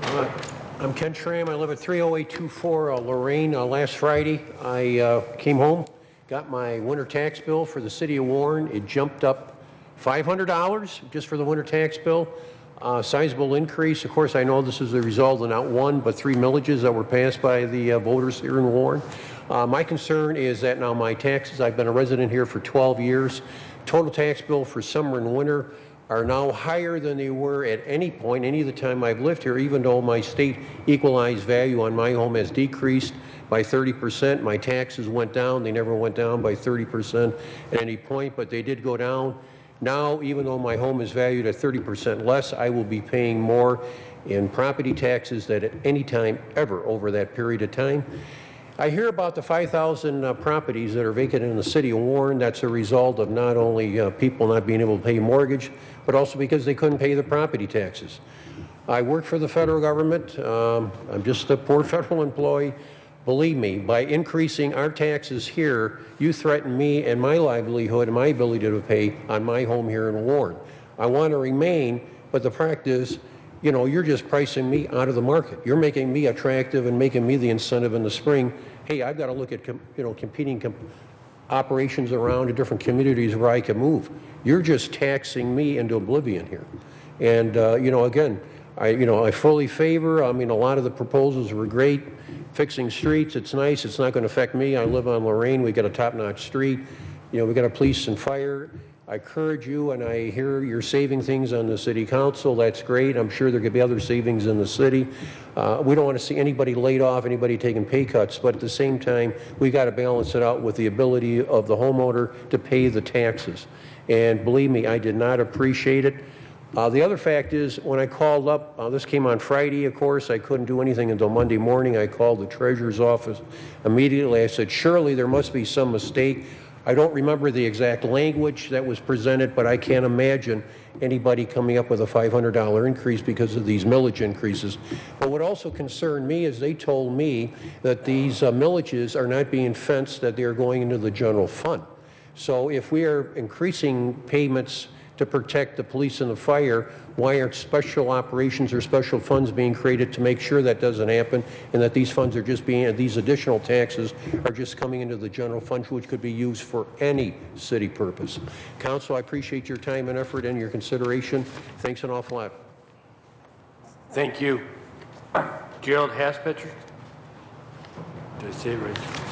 I'm Ken Schramm. I live at 30824 Lorraine. Last Friday, I came home, got my winter tax bill for the city of Warren. It jumped up $500 just for the winter tax bill. Sizable increase. Of course, I know this is a result of not one, but 3 millages that were passed by the voters here in Warren. My concern is that now my taxes, I've been a resident here for 12 years, total tax bill for summer and winter are now higher than they were at any point, any of the time I've lived here, even though my state equalized value on my home has decreased by 30%. My taxes went down. They never went down by 30% at any point, but they did go down. Now, even though my home is valued at 30% less, I will be paying more in property taxes than at any time ever over that period of time. I hear about the 5,000 properties that are vacant in the city of Warren. That's a result of not only people not being able to pay mortgage, but also because they couldn't pay the property taxes. I work for the federal government. I'm just a poor federal employee. Believe me, by increasing our taxes here, you threaten me and my livelihood and my ability to pay on my home here in Warren. I want to remain, but the fact is, you know, you're just pricing me out of the market. You're making me attractive and making me the incentive in the spring. Hey, I've got to look at competing operations around in different communities where I can move. You're just taxing me into oblivion here. And again, I fully favor. I mean, a lot of the proposals were great. Fixing streets, it's nice. It's not going to affect me. I live on Lorraine. We got a top-notch street. You know, we got a police and fire. I encourage you, and I hear you're saving things on the city council. That's great. I'm sure there could be other savings in the city. We don't want to see anybody laid off, anybody taking pay cuts, but at the same time, we got to balance it out with the ability of the homeowner to pay the taxes. And believe me, I did not appreciate it. The other fact is, when I called up, this came on Friday, of course, I couldn't do anything until Monday morning. I called the treasurer's office immediately. I said, surely there must be some mistake. I don't remember the exact language that was presented, but I can't imagine anybody coming up with a $500 increase because of these millage increases. But what also concerned me is they told me that these millages are not being fenced, that they are going into the general fund. So if we are increasing payments to protect the police and the fire, why aren't special operations or special funds being created to make sure that doesn't happen, and that these funds are just being, these additional taxes are just coming into the general fund, which could be used for any city purpose. Council, I appreciate your time and effort and your consideration. Thanks an awful lot. Thank you. Gerald Haspetcher. Did I say it right?